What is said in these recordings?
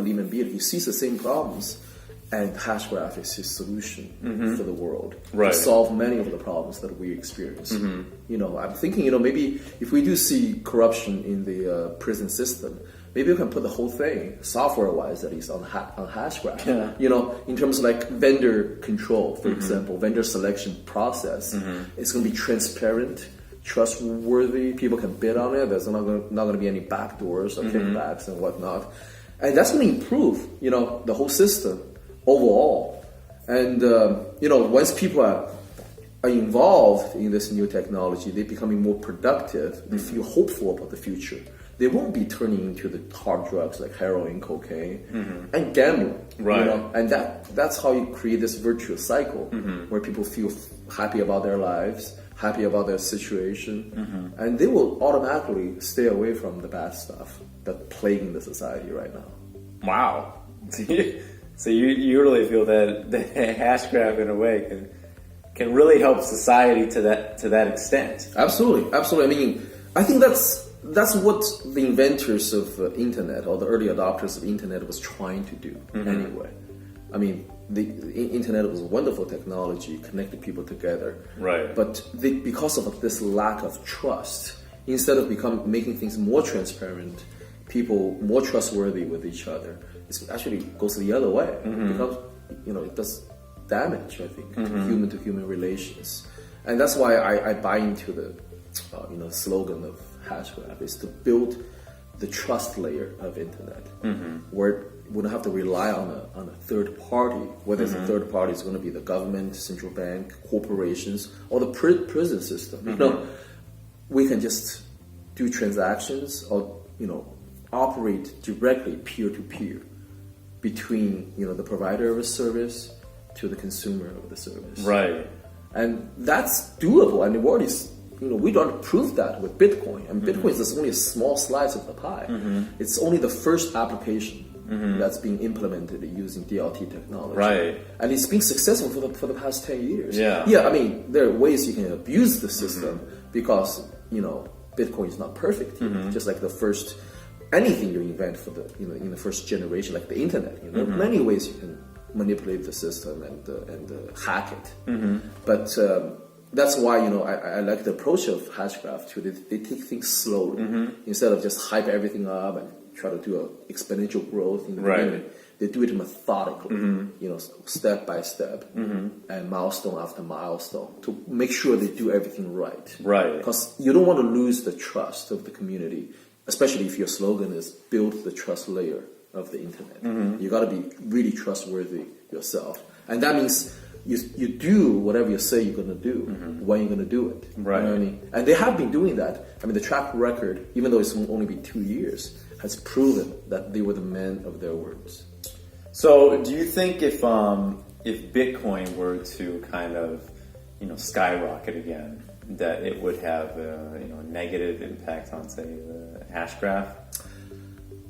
Lehman Beat, he sees the same problems, and Hashgraph is his solution for the world to solve many of the problems that we experience. You know, I'm thinking, you know, maybe if we do see corruption in the prison system, maybe we can put the whole thing, software-wise at least, on Hashgraph. Yeah. You know, in terms of like vendor control, for example, vendor selection process, it's going to be transparent, trustworthy. People can bid on it. There's not going to be any backdoors or kickbacks and whatnot, and that's going to improve, you know, the whole system overall. And you know, once people are involved in this new technology, they're becoming more productive. They feel hopeful about the future. They won't be turning into the hard drugs like heroin, cocaine, and gambling. Right. You know? And that's how you create this virtuous cycle where people feel happy about their lives, happy about their situation, and they will automatically stay away from the bad stuff that's plaguing the society right now. Wow. So you really feel that the Hashgraph in a way can really help society to that extent. Absolutely. I mean, I think that's what the inventors of internet or the early adopters of internet was trying to do anyway. I mean, the internet was a wonderful technology, connected people together. Right. But because of this lack of trust, instead of making things more transparent, people more trustworthy with each other, it actually goes the other way. It becomes, you know, it does damage, I think, to human relations. And that's why I buy into the slogan of Hashgraph is to build the trust layer of internet, where we don't have to rely on a third party, whether the third party is going to be the government, central bank, corporations, or the prison system. You know, we can just do transactions or, you know, operate directly peer to peer between, you know, the provider of a service to the consumer of the service. Right. And that's doable. And the world is, you know, we don't prove that with Bitcoin. And Bitcoin is just only a small slice of the pie. It's only the first application that's being implemented using DLT technology. Right. And it's been successful for the past 10 years. Yeah. Yeah, I mean, there are ways you can abuse the system because, you know, Bitcoin is not perfect. Just like the first, anything you invent for the, you know, in the first generation, like the internet, you know, many ways you can manipulate the system and hack it. But that's why, you know, I like the approach of Hashgraph too. They take things slowly instead of just hype everything up and try to do an exponential growth in the beginning. They do it methodically, you know, step by step and milestone after milestone to make sure they do everything right. Right. Because you don't want to lose the trust of the community, especially if your slogan is build the trust layer of the internet. You got to be really trustworthy yourself, and that means you do whatever you say you're going to do when you're going to do it. Right. You know what I mean? And they have been doing that. I mean, the track record, even though it's only been 2 years, has proven that they were the men of their words. So, do you think if Bitcoin were to kind of, you know, skyrocket again, that it would have a negative impact on, say, the Hashgraph?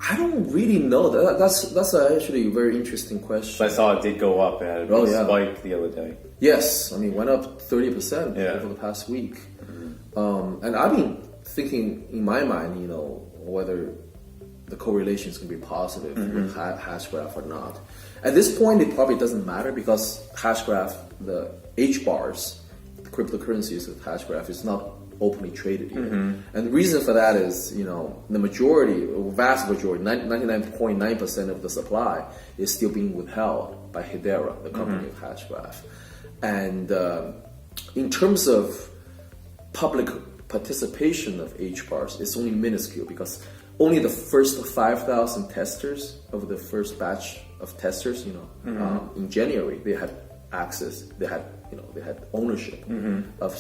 I don't really know. That's actually a very interesting question. I saw it did go up. It had a big spike the other day. Yes, I mean, went up 30% over the past week. And I've been thinking in my mind, you know, whether the correlation is going to be positive with Hashgraph or not. At this point, it probably doesn't matter because Hashgraph, the HBARs, the cryptocurrencies of Hashgraph, is not openly traded yet. And the reason for that is, you know, the vast majority, 99.9% of the supply is still being withheld by Hedera, the company of Hashgraph. And in terms of public participation of HBARs, it's only minuscule because only the first 5,000 testers of the first batch of testers, you know, in January, they had access, they had ownership of,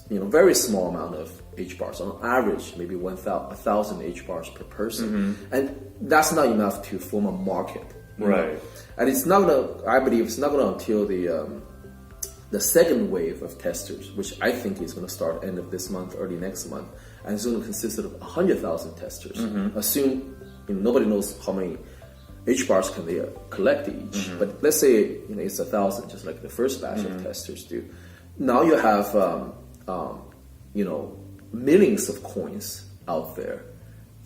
you know, very small amount of HBARs. On average, maybe 1,000 HBARs per person, and that's not enough to form a market, right? Know? And it's not gonna. I believe it's not gonna until the second wave of testers, which I think is gonna start end of this month, early next month, and it's gonna consist of 100,000 testers. Assume, you know, nobody knows how many HBARs can they collect each, but let's say, you know, it's 1,000, just like the first batch of testers do. Now you have you know, millions of coins out there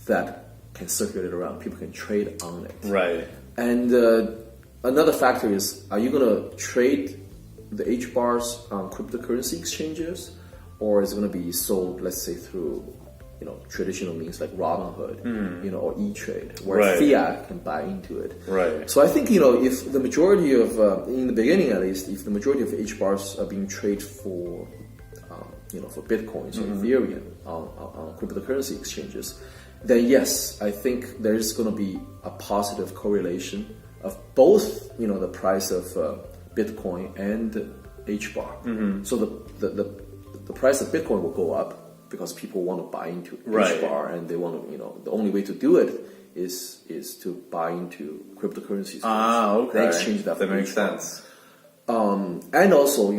that can circulate around. People can trade on it. Right. And another factor is, are you going to trade the H bars on cryptocurrency exchanges, or is it going to be sold, let's say, through traditional means like Robinhood, or E-Trade, where Right. fiat can buy into it. Right. So I think if the majority of, in the beginning at least, if the majority of H bars are being traded for, for Bitcoins or Ethereum on cryptocurrency exchanges, then yes, I think there is going to be a positive correlation of both, the price of Bitcoin and H bar. So the price of Bitcoin will go up because people want to buy into Right. H bar, and they want to, the only way to do it is to buy into cryptocurrencies. Okay. They exchange that for makes H bar. sense. And also,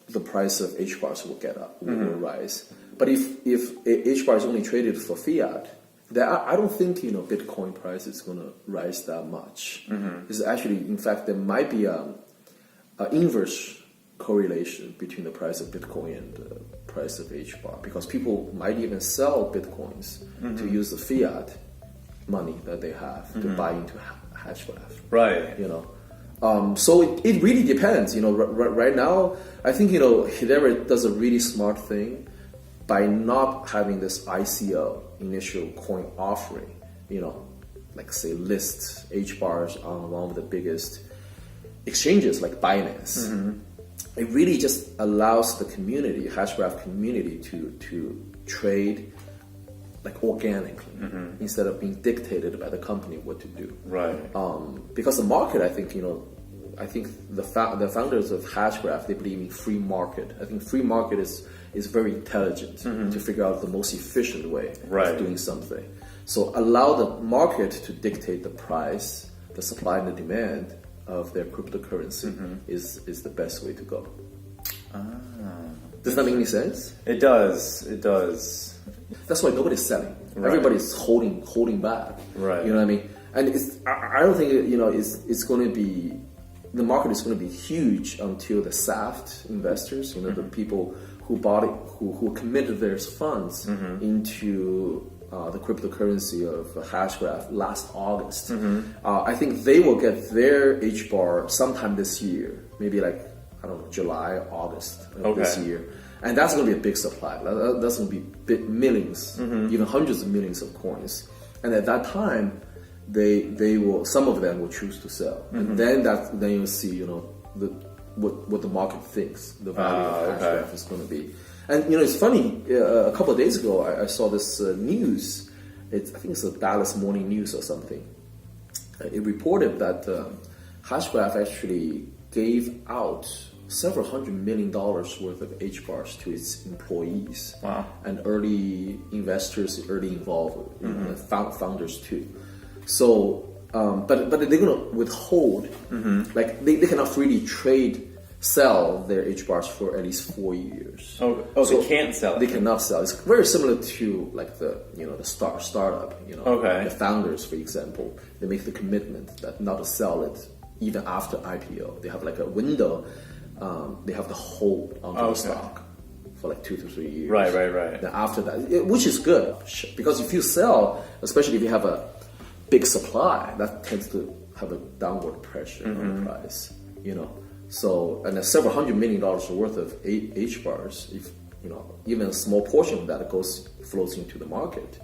the price of H bars will get up, will rise. But if H bar is only traded for fiat, then I don't think Bitcoin price is going to rise that much. It's actually, in fact, there might be an inverse correlation between the price of Bitcoin and the price of H bar, because people might even sell Bitcoins to use the fiat money that they have to buy into Hashgraph. Right. So it really depends. Right now, I think Hedera does a really smart thing by not having this ICO, initial coin offering. Like say list H bars on one of the biggest exchanges like Binance. It really just allows the community, Hashgraph community, to trade like organically instead of being dictated by the company what to do. Right. Because the market, I think, the founders of Hashgraph, they believe in free market. I think free market is very intelligent to figure out the most efficient way Right. of doing something. So allow the market to dictate the price, the supply and the demand of their cryptocurrency is the best way to go. Does that make any sense? It does. It does. That's why nobody's selling. Right. Everybody's holding back. Right. You know what I mean? And I don't think it's going to be, the market is going to be huge until the SAFT investors, the people who bought it, who committed their funds into the cryptocurrency of Hashgraph last August. I think they will get their H bar sometime this year, maybe like, I don't know, July, August of this Okay. year. And that's going to be a big supply. That's going to be millions, even hundreds of millions of coins. And at that time, they will, some of them will choose to sell. And then you'll see, what the market thinks the value of Hashgraph is going to be. And it's funny. A couple of days ago, I saw this news. I think it's the Dallas Morning News or something. It reported that Hashgraph actually gave out several $100 million worth of H bars to its employees. Wow. And early investors, early involved, founders too. So, but they're going to withhold, like they cannot freely sell their H bars for at least 4 years. So they can't sell it. They cannot sell. It's very similar to like the startup. Okay. The founders, for example, they make the commitment that not to sell it even after IPO. They have like a window. They have to hold onto the stock for like 2 to 3 years. Right. Then after that, which is good, because if you sell, especially if you have a big supply, that tends to have a downward pressure on the price. So, and there's several $100 million worth of H bars. If even a small portion of that flows into the market,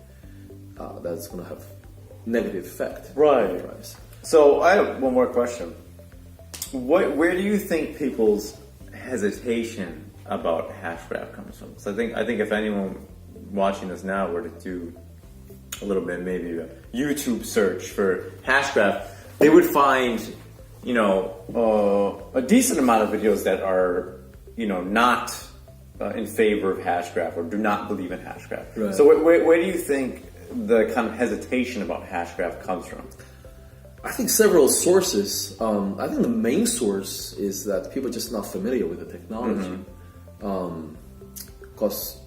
that's going to have negative effect Right. on the price. So I have one more question. Where do you think people's hesitation about Hashgraph comes from? Because I think if anyone watching this now were to do a little bit, maybe a YouTube search for Hashgraph, they would find, a decent amount of videos that are, not in favor of Hashgraph or do not believe in Hashgraph. Right. So where do you think the kind of hesitation about Hashgraph comes from? I think several sources. I think the main source is that people are just not familiar with the technology. Because,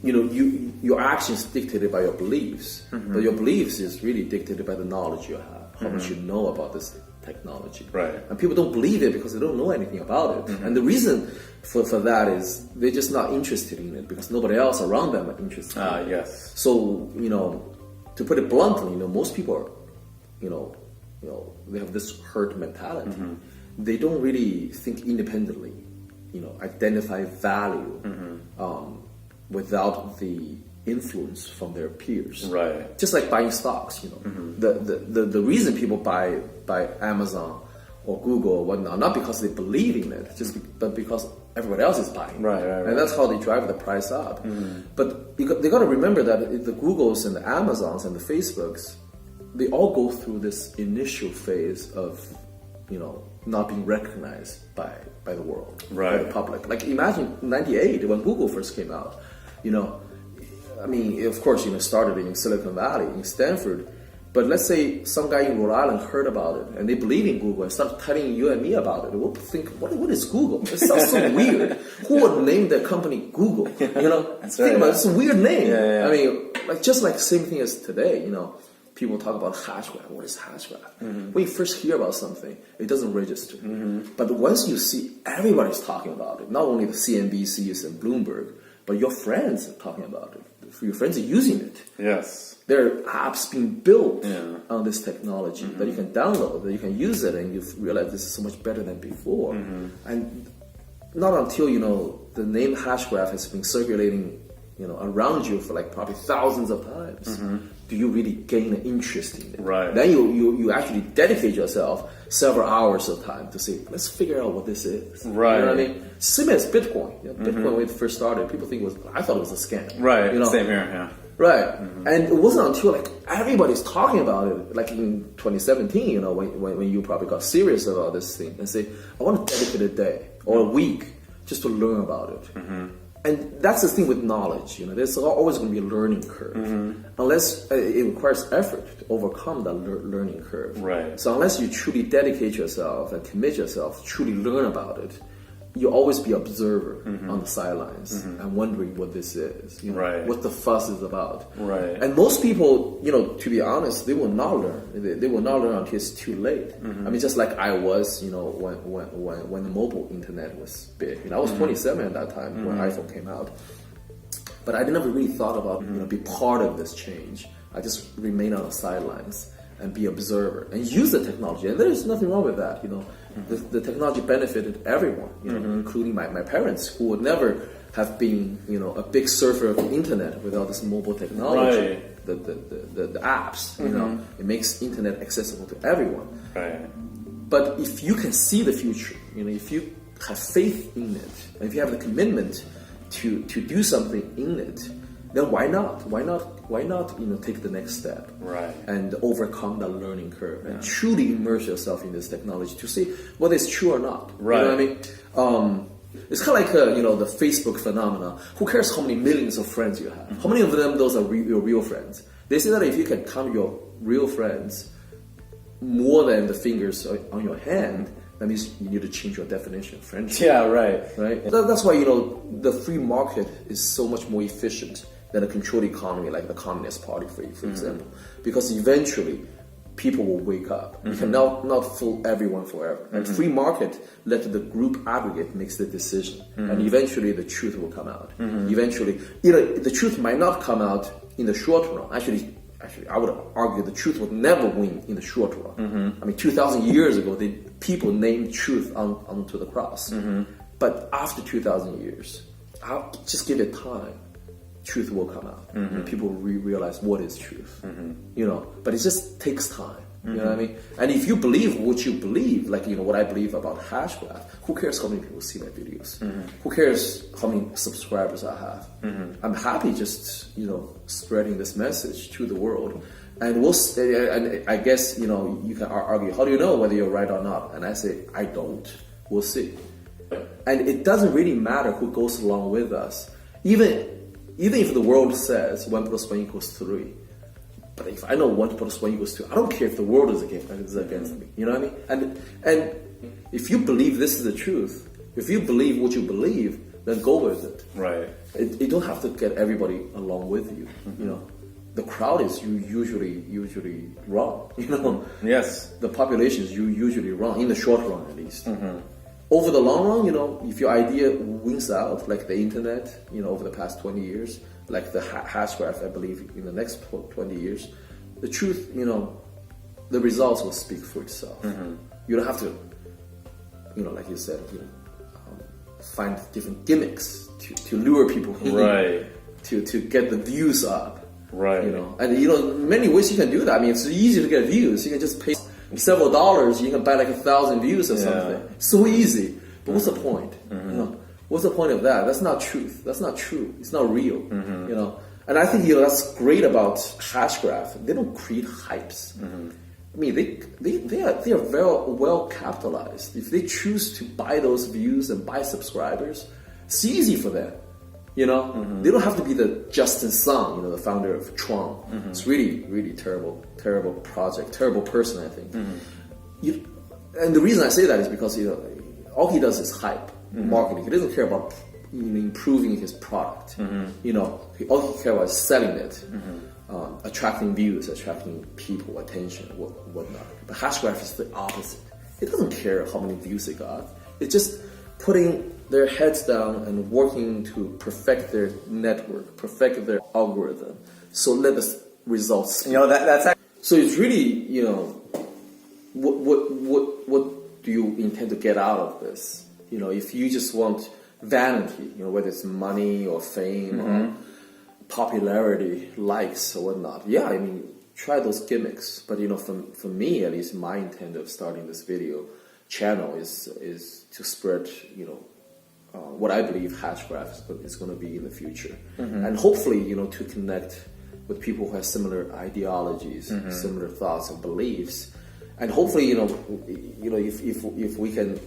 your actions dictated by your beliefs, but your beliefs is really dictated by the knowledge you have, how much you know about this technology. Right. And people don't believe it because they don't know anything about it. And the reason for that is they're just not interested in it because nobody else around them are interested in it. Yes. So, to put it bluntly, most people are, they have this herd mentality. They don't really think independently, identify value without the influence from their peers. Right. Just like buying stocks, the reason people buy Amazon or Google or whatnot, not because they believe in it, but because everybody else is buying. Right. And that's how they drive the price up. But they got to remember that the Googles and the Amazons and the Facebooks, they all go through this initial phase of, not being recognized by the world, by the public. Like imagine '98 when Google first came out. Of course, started in Silicon Valley, in Stanford. But let's say some guy in Rhode Island heard about it and they believe in Google and start telling you and me about it. We'll think, what is Google? It sounds so weird. Who would name their company Google? That's think right, about it. It's a weird name. Yeah. Just like same thing as today. People talk about Hashgraph. What is Hashgraph? When you first hear about something, it doesn't register. But once you see everybody's talking about it, not only the CNBCs and Bloomberg, but your friends are talking about it. Your friends are using it. Yes. There are apps being built on this technology that you can download, that you can use it, and you realize this is so much better than before. And not until the name Hashgraph has been circulating, around you for like probably thousands of times, do you really gain an interest in it? Right. Then you actually dedicate yourself several hours of time to say, let's figure out what this is. Right. You know what I mean? Same as Bitcoin. Bitcoin when it first started, people think I thought it was a scam. Right. Same here. Yeah. Right, and it wasn't until everybody's talking about it, like in 2017, when you probably got serious about this thing and say, I want to dedicate a day or a week just to learn about it. And that's the thing with knowledge, there's always going to be a learning curve, unless it requires effort to overcome that learning curve. Right. So unless you truly dedicate yourself and commit yourself, truly learn about it, you'll always be observer on the sidelines and wondering what this is, what the fuss is about. Right. And most people, to be honest, they will not learn. They will not learn until it's too late. Just like I was, when the mobile internet was big. I was 27 at that time when iPhone came out. But I never really thought about, be part of this change. I just remain on the sidelines and be observer and use the technology. And there's nothing wrong with that, The technology benefited everyone, including my parents, who would never have been, a big surfer of the internet without this mobile technology. Right. The apps, it makes internet accessible to everyone. Right. But if you can see the future, if you have faith in it, and if you have the commitment to do something in it, then why not? Why not take the next step, right, and overcome that learning curve and truly immerse yourself in this technology to see whether it's true or not. Right. You know what I mean? It's kind of like the Facebook phenomena. Who cares how many millions of friends you have? How many of them those are your real friends? They say that if you can count your real friends more than the fingers on your hand, that means you need to change your definition of friendship. Yeah, right. Right. That's why the free market is so much more efficient than a controlled economy like the Communist Party, for example, because eventually people will wake up. You can not fool everyone forever. And free market let the group aggregate makes the decision, and eventually the truth will come out. Eventually, the truth might not come out in the short run. Actually, I would argue the truth would never win in the short run. 2,000 years ago, people named truth onto the cross. But after 2,000 years, I'll just give it time. Truth will come out, and people will realize what is truth. But it just takes time. You know what I mean? And if you believe what you believe, like what I believe about Hashgraph, who cares how many people see my videos? Who cares how many subscribers I have? I'm happy just spreading this message to the world. And and I guess you can argue, how do you know whether you're right or not? And I say, I don't. We'll see. And it doesn't really matter who goes along with us. Even if the world says 1 + 1 = 3, but if I know 1 + 1 = 2, I don't care if the world is against me. You know what I mean? And if you believe this is the truth, if you believe what you believe, then go with it. Right. You don't have to get everybody along with you. The crowd is usually wrong. Yes. The population is usually wrong in the short run, at least. Over the long run, if your idea wins out, like the internet, over the past 20 years, like the Hashgraph, I believe, in the next 20 years, the truth, the results will speak for itself. You don't have to, like you said, find different gimmicks to lure people in, Right. to get the views up. Right. And many ways you can do that. I mean, it's easy to get views. You can just pay several dollars. You can buy like 1,000 views or something. So easy. But what's the point? What's the point of that? That's not truth. That's not true. It's not real. And I think that's great about Hashgraph. They don't create hypes. I mean, they are very well capitalized. If they choose to buy those views and buy subscribers, it's easy for them. They don't have to be the Justin Sun, the founder of Chuang. It's really, really terrible project, terrible person, I think. And the reason I say that is because all he does is hype, marketing. He doesn't care about improving his product. All he cares about is selling it, attracting views, attracting people, attention, whatnot. But Hashgraph is the opposite. It doesn't care how many views it got. It's just putting their heads down and working to perfect their network, perfect their algorithm. So let the results speak. That's actually... So it's really, what do you intend to get out of this? If you just want vanity, whether it's money or fame or popularity, likes or whatnot. Yeah, I mean, try those gimmicks. But for me, at least, my intent of starting this video channel is to spread, what I believe Hashgraph is going to be in the future, and hopefully, to connect with people who have similar ideologies, similar thoughts and beliefs, and hopefully, if we can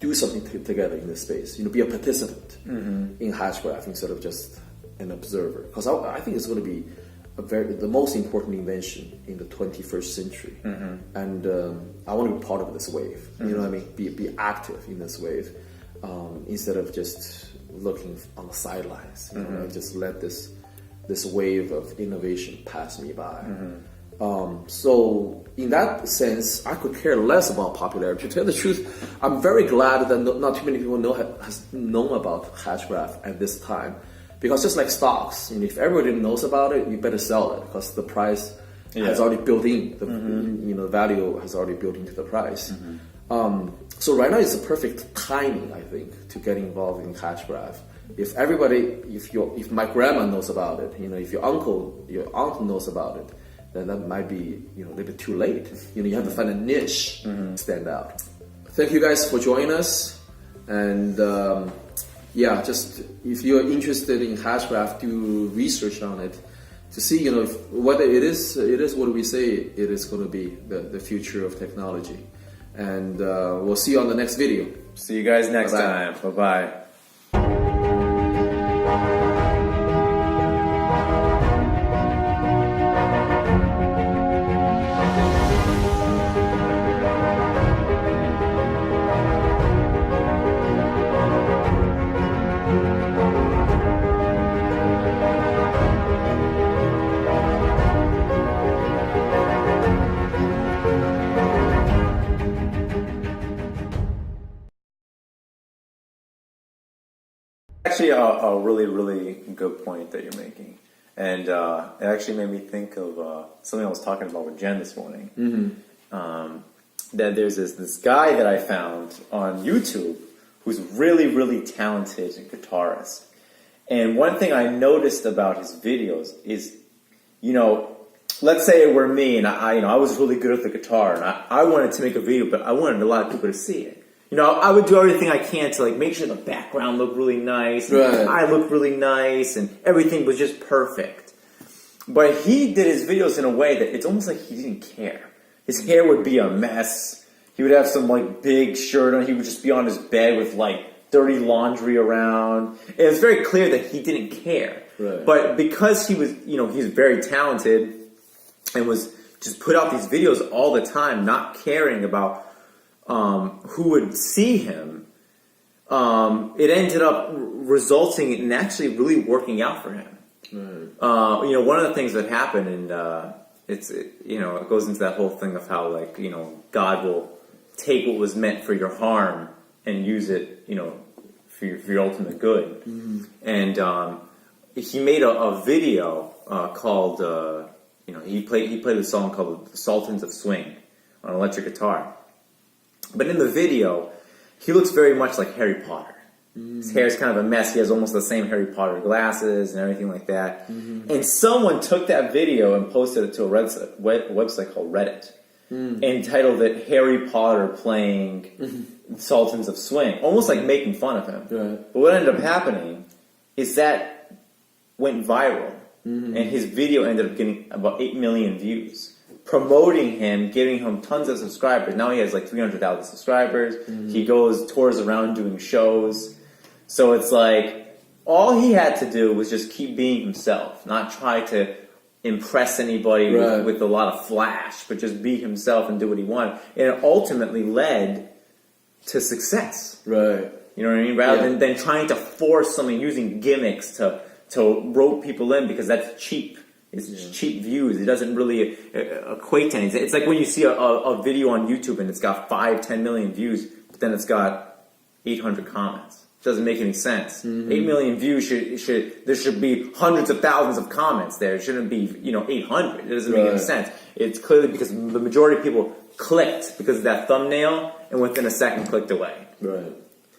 do something together in this space, be a participant in Hashgraph instead of just an observer, because I think it's going to be the most important invention in the 21st century, and I want to be part of this wave. You know what I mean? Be active in this wave, instead of just looking on the sidelines. Just let this wave of innovation pass me by. So in that sense, I could care less about popularity. To tell the truth, I'm very glad that not too many people has known about Hashgraph at this time. Because just like stocks, if everybody knows about it, you better sell it because the price has already built in. The value has already built into the price. So right now it's the perfect timing, I think, to get involved in Hashgraph. If my grandma knows about it, if your aunt knows about it, then that might be a little bit too late. You have to find a niche, stand out. Thank you guys for joining us, and just if you're interested in Hashgraph, do research on it to see whether it is what we say it is going to be, the future of technology. And we'll see you on the next video. See you guys next time. Bye-bye. Actually, a really, really good point that you're making, and it actually made me think of something I was talking about with Jen this morning. That there's this guy that I found on YouTube who's really, really talented guitarist, and one thing I noticed about his videos is, let's say it were me, and I was really good at the guitar, and I wanted to make a video, but I wanted a lot of people to see it. I would do everything I can to make sure the background looked really nice, and I looked really nice, and everything was just perfect. But he did his videos in a way that it's almost like he didn't care. His hair would be a mess. He would have some big shirt on. He would just be on his bed with dirty laundry around. And it's very clear that he didn't care. Right. But because he was, he's very talented and was just put out these videos all the time, not caring about who would see him, it ended up resulting in actually really working out for him. Right. One of the things that happened, and it goes into that whole thing of how God will take what was meant for your harm and use it, for your ultimate good. Mm-hmm. And he made a video called he played a song called "Sultans of Swing" on electric guitar. But in the video, he looks very much like Harry Potter. His hair is kind of a mess. He has almost the same Harry Potter glasses and everything like that. And someone took that video and posted it to a website called Reddit, and titled it "Harry Potter playing Sultans of Swing," almost like making fun of him. Right. But what ended up happening is that went viral, and his video ended up getting about 8 million views, promoting him, giving him tons of subscribers. Now he has like 300,000 subscribers. He tours around doing shows. So it's like, all he had to do was just keep being himself, not try to impress anybody with a lot of flash, but just be himself and do what he wanted. And it ultimately led to success. Right. You know what I mean? Rather than trying to force something, using gimmicks to rope people in, because that's cheap. It's cheap views. It doesn't really equate to anything. It's like when you see a video on YouTube and it's got 5-10 million views, but then it's got 800 comments. It doesn't make any sense. 8 million views there should be hundreds of thousands of comments there. It shouldn't be 800. It doesn't make any sense. It's clearly because the majority of people clicked because of that thumbnail and within a second clicked away. Right.